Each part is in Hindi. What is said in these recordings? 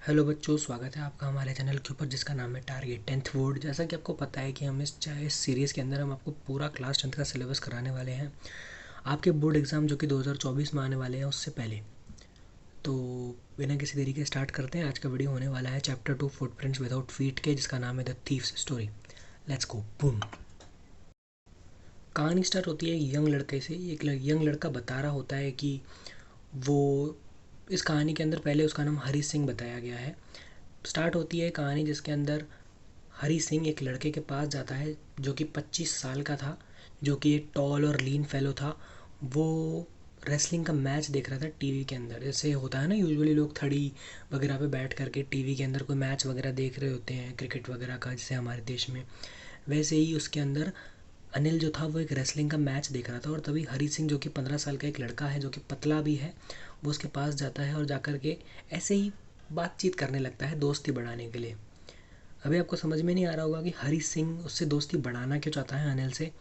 हेलो बच्चों, स्वागत है आपका हमारे चैनल के ऊपर जिसका नाम है टारगेट 10th बोर्ड। जैसा कि आपको पता है कि हम इस सीरीज़ के अंदर हम आपको पूरा क्लास 10th का सिलेबस कराने वाले हैं आपके बोर्ड एग्ज़ाम जो कि 2024 में आने वाले हैं उससे पहले। तो बिना किसी देरी के स्टार्ट करते हैं। आज का वीडियो होने वाला है चैप्टर 2 फुटप्रिंट्स विदाउट फीट के, जिसका नाम है the thieves story. Let's go boom. कहानी स्टार्ट होती है एक यंग लड़के से। एक यंग लड़का बता रहा होता है कि वो इस कहानी के अंदर पहले उसका नाम हरी सिंह बताया गया है। स्टार्ट होती है कहानी जिसके अंदर हरी सिंह एक लड़के के पास जाता है जो कि 25 साल का था, जो कि एक टॉल और लीन फेलो था। वो रेसलिंग का मैच देख रहा था टीवी के अंदर। जैसे होता है ना, यूजुअली लोग थड़ी वगैरह पे बैठ करके टीवी के अंदर कोई मैच वगैरह देख रहे होते हैं क्रिकेट वगैरह का, जैसे हमारे देश में। वैसे ही उसके अंदर अनिल जो था वो एक रेसलिंग का मैच देख रहा था, और तभी हरी सिंह जो कि 15 साल का एक लड़का है जो कि पतला भी है, वो उसके पास जाता है और जाकर के ऐसे ही बातचीत करने लगता है दोस्ती बढ़ाने के लिए। अभी आपको समझ में नहीं आ रहा होगा कि हरी सिंह उससे दोस्ती बढ़ाना क्यों चाहता है अनिल से,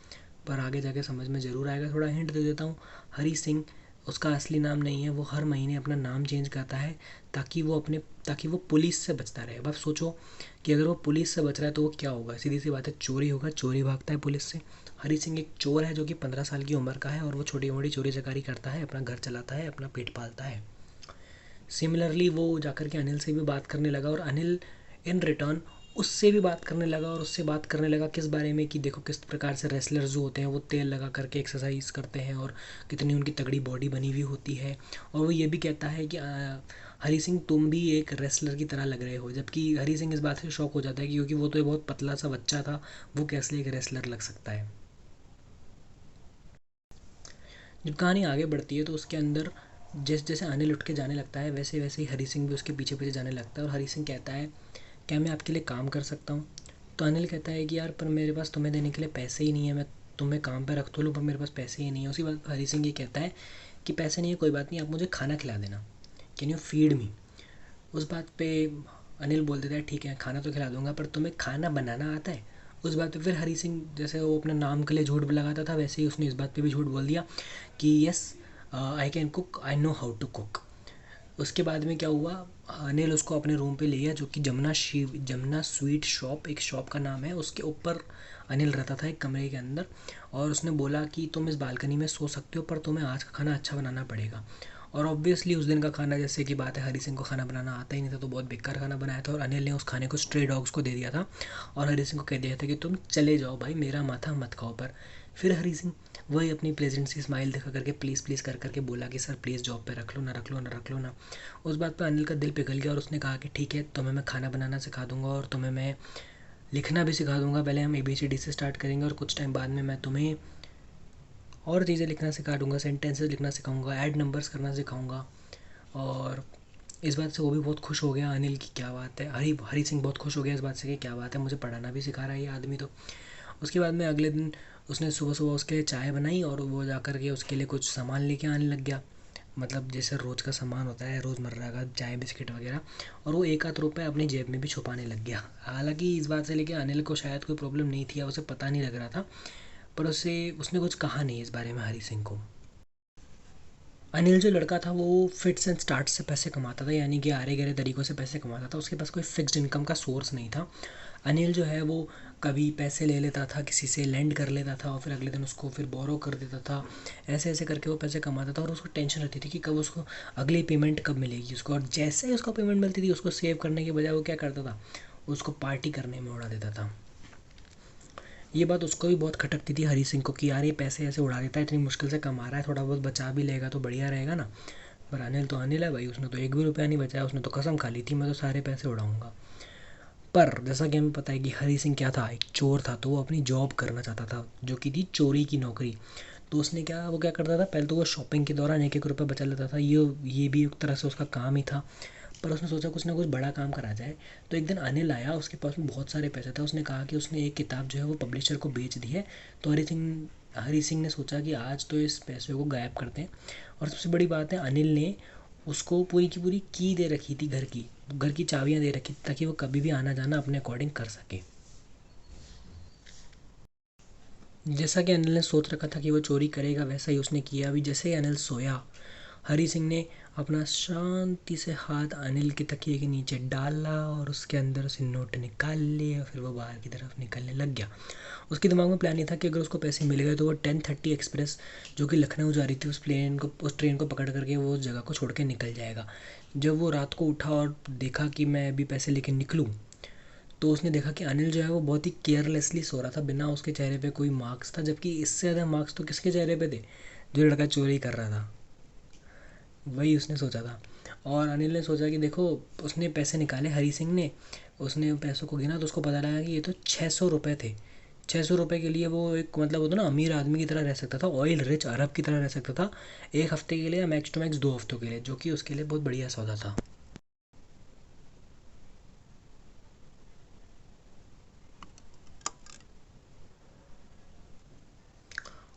पर आगे जाके समझ में ज़रूर आएगा। थोड़ा हिंट दे देता हूँ। हरी सिंह उसका असली नाम नहीं है। वो हर महीने अपना नाम चेंज करता है ताकि वो पुलिस से बचता रहे। अब आप सोचो कि अगर वो पुलिस से बच रहा है तो वो क्या होगा। सीधी सी बात है, चोरी होगा। चोरी भागता है पुलिस से। हरी सिंह एक चोर है जो कि 15 साल की उम्र का है, और वो छोटी मोटी चोरी चकारी करता है, अपना घर चलाता है, अपना पेट पालता है। सिमिलरली वो जाकर के अनिल से भी बात करने लगा, और अनिल इन रिटर्न उससे भी बात करने लगा। और उससे बात करने लगा किस बारे में, कि देखो किस प्रकार से रेसलर्स जो होते हैं वो तेल लगा करके एक्सरसाइज करते हैं और कितनी उनकी तगड़ी बॉडी बनी हुई होती है। और वो ये भी कहता है कि हरी सिंह तुम भी एक रेसलर की तरह लग रहे हो। जबकि हरी सिंह इस बात से शॉक हो जाता है क्योंकि वो तो एक बहुत पतला सा बच्चा था, वो कैसे एक रेसलर लग सकता है। जब कहानी आगे बढ़ती है तो उसके अंदर जैसे जैसे अनिल उठ के जाने लगता है, वैसे वैसे ही हरी सिंह भी उसके पीछे पीछे जाने लगता है। और हरी सिंह कहता है, क्या मैं आपके लिए काम कर सकता हूँ। तो अनिल कहता है कि यार, पर मेरे पास तुम्हें देने के लिए पैसे ही नहीं है। मैं तुम्हें काम पे रख तो लूँ पर मेरे पास पैसे ही नहीं है। उसी बात पर हरी सिंह ये कहता है कि पैसे नहीं है कोई बात नहीं, आप मुझे खाना खिला देना, कैन यू फीड मी। उस बात पे अनिल बोल देता है, ठीक है खाना तो खिला दूंगा, पर तुम्हें खाना बनाना आता है। उस बात पे फिर हरी सिंह, जैसे वो अपने नाम के लिए झूठ लगाता था, वैसे ही उसने इस बात पे भी झूठ बोल दिया कि yes, I can cook, I know how to cook. उसके बाद में क्या हुआ, अनिल उसको अपने रूम पे ले गया, जो कि जमुना स्वीट शॉप एक शॉप का नाम है, उसके ऊपर अनिल रहता था एक कमरे के अंदर। और उसने बोला कि तुम इस बालकनी में सो सकते हो, पर तुम्हें आज का खाना अच्छा बनाना पड़ेगा। और ऑब्वियसली उस दिन का खाना, जैसे कि बात है, हरी सिंह को खाना बनाना आता ही नहीं था, तो बहुत बेकार खाना बनाया था। और अनिल ने उस खाने को स्ट्रे डॉग्स को दे दिया था, और हरी सिंह को कह दिया था कि तुम चले जाओ भाई, मेरा माथा मत खाओ। पर फिर हरी सिंह वही अपनी प्लेजेंट सी स्माइल दिखा करके प्लीज़ प्लीज़ कर करके बोला कि सर प्लीज़ जॉब पे रख लो ना, रख लो ना, रख लो ना। उस बात पे अनिल का दिल पिघल गया, और उसने कहा कि ठीक है, तुम्हें मैं खाना बनाना सिखा दूंगा और तुम्हें मैं लिखना भी सिखा दूंगा। पहले हम ABCD से स्टार्ट करेंगे, और कुछ टाइम बाद में मैं तुम्हें और चीज़ें लिखना सिखा दूंगा, सेंटेंसेस लिखना सिखाऊंगा, ऐड नंबर्स करना सिखाऊंगा। और इस बात से वो भी बहुत खुश हो गया अनिल की, क्या बात है। हरी हरी सिंह बहुत खुश हो गया इस बात से कि क्या बात है, मुझे पढ़ाना भी सिखा रहा है ये आदमी तो। उसके बाद में अगले दिन उसने सुबह सुबह उसके लिए चाय बनाई, और वो जा कर के उसके लिए कुछ सामान लेके आने लग गया। मतलब जैसे रोज़ का सामान होता है, रोज़मर्रा का, चाय बिस्किट वगैरह। और वो एक आध रुपये अपनी जेब में भी छुपाने लग गया। हालांकि इस बात से लेके अनिल को शायद कोई प्रॉब्लम नहीं थी, या उसे पता नहीं लग रहा था, पर उसने कुछ कहा नहीं इस बारे में हरी सिंह को। अनिल जो लड़का था वो फिट्स एंड स्टार्ट से पैसे कमाता था, यानी कि आरे गहरे तरीक़ों से पैसे कमाता था। उसके पास कोई फिक्स्ड इनकम का सोर्स नहीं था। अनिल जो है वो कभी पैसे ले लेता था, किसी से लेंड कर लेता था, और फिर अगले दिन उसको फिर बोरो कर देता था। ऐसे ऐसे करके वो पैसे कमाता था, और उसको टेंशन रहती थी कि कब उसको अगली पेमेंट कब मिलेगी उसको। और जैसे ही उसको पेमेंट मिलती थी, उसको सेव करने के बजाय वो क्या करता था, उसको पार्टी करने में उड़ा देता था। ये बात उसको भी बहुत खटकती थी हरी सिंह को कि यार ये पैसे ऐसे उड़ा देता है, इतनी मुश्किल से कमा रहा है, थोड़ा बहुत बचा भी लेगा तो बढ़िया रहेगा ना। पर अनिल तो अनिल है भाई, उसने तो एक भी रुपया नहीं बचाया। उसने तो कसम खा ली थी, मैं तो सारे पैसे उड़ाऊंगा। पर जैसा कि हमें पता है कि हरी सिंह क्या था, एक चोर था, तो वो अपनी जॉब करना चाहता था जो कि थी चोरी की नौकरी। तो वो क्या करता था, पहले तो वो शॉपिंग के दौरान एक एक रुपये बचा लेता था। ये भी एक तरह से उसका काम ही था। पर उसने सोचा कुछ ना कुछ बड़ा काम करा जाए। तो एक दिन अनिल आया, उसके पास में बहुत सारे पैसे थे। उसने कहा कि उसने एक किताब जो है वो पब्लिशर को बेच दी है। तो हरी सिंह ने सोचा कि आज तो इस पैसे को गायब करते हैं। और सबसे बड़ी बात है, अनिल ने उसको पूरी की पूरी की दे रखी थी, घर की चाबियां दे रखी थी, ताकि वो कभी भी आना जाना अपने अकॉर्डिंग कर सके। जैसा कि अनिल ने सोच रखा था कि वो चोरी करेगा, वैसा ही उसने किया। अभी जैसे ही अनिल सोया, हरी सिंह ने अपना शांति से हाथ अनिल के तकिए के नीचे डाला और उसके अंदर से नोट निकाल लिए और फिर वो बाहर की तरफ निकलने लग गया। उसके दिमाग में प्लान ये था कि अगर उसको पैसे मिल गए तो वो 10:30 एक्सप्रेस जो कि लखनऊ जा रही थी उस ट्रेन को पकड़ करके वो उस जगह को छोड़ के निकल जाएगा। जब वो रात को उठा और देखा कि मैं अभी पैसे लेके निकलूँ, तो उसने देखा कि अनिल जो है वो बहुत ही केयरलेसली सो रहा था, बिना उसके चेहरे पे कोई मार्क्स था, जबकि इससे ज़्यादा मार्क्स तो किसके चेहरे पे थे, जो लड़का चोरी कर रहा था। वही उसने सोचा था। और अनिल ने सोचा कि देखो, उसने पैसे निकाले, हरी सिंह ने, उसने पैसों को गिना तो उसको पता लगा कि ये तो 600 रुपये थे। 600 रुपये के लिए वो एक, मतलब वो तो ना अमीर आदमी की तरह रह सकता था, ऑयल रिच अरब की तरह रह सकता था, एक हफ्ते के लिए या मैक्स टू मैक्स 2 हफ्तों के लिए, जो कि उसके लिए बहुत बढ़िया सौदा था।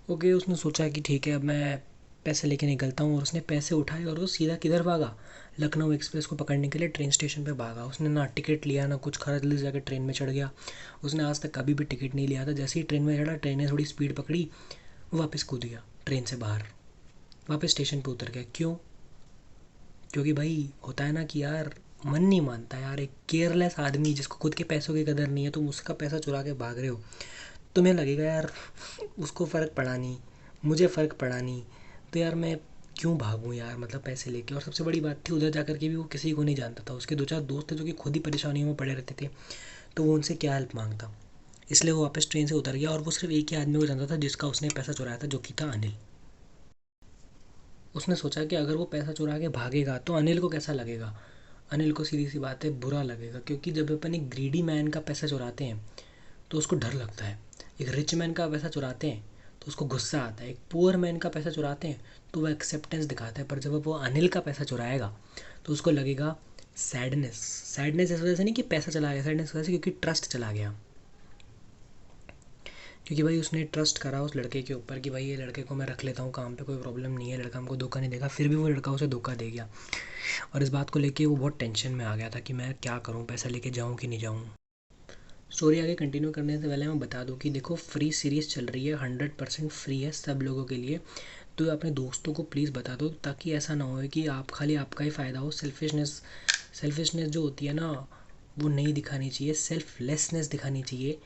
ओके, उसने सोचा कि ठीक है, अब मैं पैसे लेके निकलता हूँ, और उसने पैसे उठाए और वो सीधा किधर भागा, लखनऊ एक्सप्रेस को पकड़ने के लिए ट्रेन स्टेशन पे भागा। उसने ना टिकट लिया ना कुछ खरीद, जल्दी जाकर ट्रेन में चढ़ गया। उसने आज तक कभी भी टिकट नहीं लिया था। जैसे ही ट्रेन में चढ़ा, ट्रेन ने थोड़ी स्पीड पकड़ी, वो वापस कूद गया ट्रेन से बाहर, वापस स्टेशन पे उतर गया। क्यों? क्योंकि भाई होता है ना कि यार, मन नहीं मानता यार, एक केयरलेस आदमी जिसको खुद के पैसों की कदर नहीं है, तुम उसका पैसा चुरा के भाग रहे हो, तुम्हें लगेगा यार उसको फ़र्क पड़ा नहीं, मुझे फ़र्क पड़ा नहीं, तो यार मैं क्यों भागूं यार, मतलब पैसे लेके। और सबसे बड़ी बात थी, उधर जाकर के भी वो किसी को नहीं जानता था, उसके 2-4 दोस्त थे जो कि खुद ही परेशानियों में पड़े रहते थे, तो वो उनसे क्या हेल्प मांगता। इसलिए वो वापस ट्रेन से उतर गया, और वो सिर्फ एक ही आदमी को जानता था जिसका उसने पैसा चुराया था, जो कि था अनिल। उसने सोचा कि अगर वो पैसा चुरा के भागेगा तो अनिल को कैसा लगेगा। अनिल को सीधी सी बात है, बुरा लगेगा, क्योंकि जब अपन एक ग्रीडी मैन का पैसा चुराते हैं तो उसको डर लगता है। एक रिच मैन का पैसा चुराते हैं तो उसको गुस्सा आता है। एक पुअर मैन का पैसा चुराते हैं तो वो एक्सेप्टेंस दिखाता है। पर जब वो अनिल का पैसा चुराएगा तो उसको लगेगा सैडनेस। सैडनेस इस वजह से नहीं कि पैसा चला गया, सैडनेस इस वजह से क्योंकि ट्रस्ट चला गया। क्योंकि भाई उसने ट्रस्ट करा उस लड़के के ऊपर कि भाई ये लड़के को मैं रख लेता हूँ काम पे, कोई प्रॉब्लम नहीं है, लड़का हमको धोखा नहीं देगा। फिर भी वो लड़का उसे धोखा दे गया, और इस बात को लेके वो बहुत टेंशन में आ गया था कि मैं क्या करूँ, पैसा लेके जाऊँ कि नहीं जाऊँ। स्टोरी आगे कंटिन्यू करने से पहले मैं बता दूं कि देखो, फ्री सीरीज़ चल रही है, 100% फ्री है सब लोगों के लिए। तो अपने दोस्तों को प्लीज़ बता दो, ताकि ऐसा ना हो कि आप खाली आपका ही फ़ायदा हो। सेल्फिशनेस जो होती है ना, वो नहीं दिखानी चाहिए, सेल्फलेसनेस दिखानी चाहिए।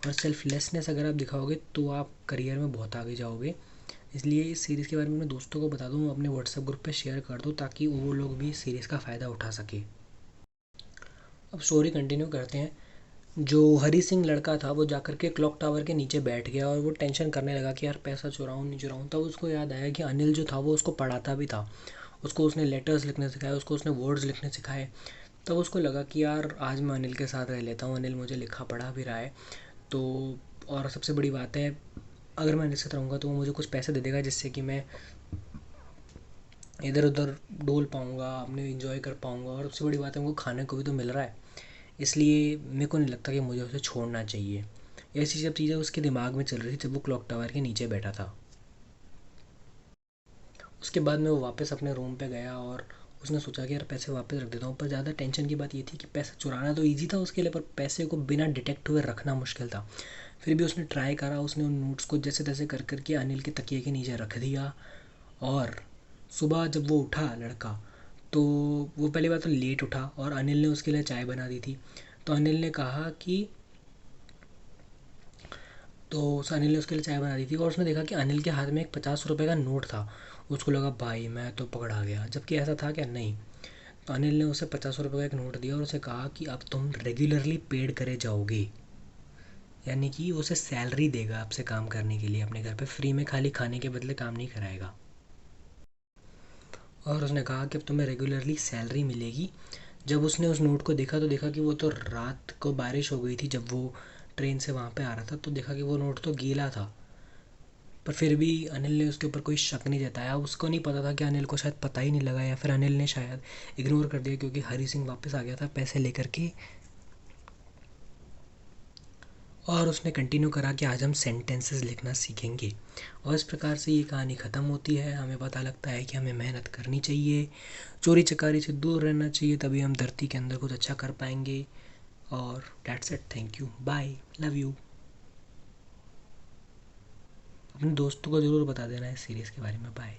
और सेल्फलेसनेस अगर आप दिखाओगे तो आप करियर में बहुत आगे जाओगे। इसलिए इस सीरीज़ के बारे में अपने दोस्तों को बता दूँ, अपने व्हाट्सएप ग्रुप पे शेयर कर दो, ताकि वो लोग भी इस सीरीज़ का फ़ायदा उठा सके। अब स्टोरी कंटिन्यू करते हैं। जो हरी सिंह लड़का था वो जाकर के क्लॉक टावर के नीचे बैठ गया, और वो टेंशन करने लगा कि यार पैसा चुराऊँ नहीं चुराऊँ। तब उसको याद आया कि अनिल जो था वो उसको पढ़ाता भी था, उसको उसने लेटर्स लिखने सिखाए, उसको उसने वर्ड्स लिखने सिखाए। तब उसको लगा कि यार आज मैं अनिल के साथ रह लेता हूँ, अनिल मुझे लिखा पढ़ा भी रहा है तो। और सबसे बड़ी बात है, अगर मैं अनिल के साथ रहूँगा तो वो मुझे कुछ पैसे दे देगा, जिससे कि मैं इधर उधर डोल पाऊँगा, अपने इंजॉय कर पाऊँगा। और सबसे बड़ी बात है, हमको खाने को भी तो मिल रहा है, इसलिए मेरे को नहीं लगता कि मुझे उसे छोड़ना चाहिए। ऐसी सब चीज़ें उसके दिमाग में चल रही थी जब वो क्लॉक टावर के नीचे बैठा था। उसके बाद में वो वापस अपने रूम पे गया, और उसने सोचा कि यार पैसे वापस रख देता हूँ। पर ज़्यादा टेंशन की बात ये थी कि पैसा चुराना तो ईजी था उसके लिए, पर पैसे को बिना डिटेक्ट हुए रखना मुश्किल था। फिर भी उसने ट्राई करा, उसने उन नोट्स को जैसे तैसे कर करके अनिल के तकिए के नीचे रख दिया। और सुबह जब वो उठा लड़का, तो वो पहली बार तो लेट उठा, और अनिल ने उसके लिए चाय बना दी थी। तो अनिल ने कहा कि तो उस अनिल ने उसके लिए चाय बना दी थी, और उसने देखा कि अनिल के हाथ में एक 50 रुपये का नोट था। उसको लगा भाई मैं तो पकड़ा गया, जबकि ऐसा था क्या, नहीं। तो अनिल ने उसे 50 रुपये का एक नोट दिया और उसे कहा कि अब तुम रेगुलरली पेड करे जाओगे, यानी कि उसे सैलरी देगा आपसे काम करने के लिए अपने घर पे, फ्री में खाली खाने के बदले काम नहीं कराएगा। और उसने कहा कि अब तुम्हें रेगुलरली सैलरी मिलेगी। जब उसने उस नोट को देखा तो देखा कि वो तो रात को बारिश हो गई थी जब वो ट्रेन से वहाँ पे आ रहा था, तो देखा कि वो नोट तो गीला था। पर फिर भी अनिल ने उसके ऊपर कोई शक नहीं जताया। उसको नहीं पता था कि अनिल को शायद पता ही नहीं लगा, या फिर अनिल ने शायद इग्नोर कर दिया, क्योंकि हरी सिंह वापस आ गया था पैसे लेकर के। और उसने कंटिन्यू करा कि आज हम सेंटेंसेस लिखना सीखेंगे। और इस प्रकार से ये कहानी ख़त्म होती है। हमें पता लगता है कि हमें मेहनत करनी चाहिए, चोरी चकारी से दूर रहना चाहिए, तभी हम धरती के अंदर कुछ अच्छा कर पाएंगे। और that's it, thank you, bye, love you. अपने दोस्तों को ज़रूर बता देना इस सीरीज़ के बारे में। बाय।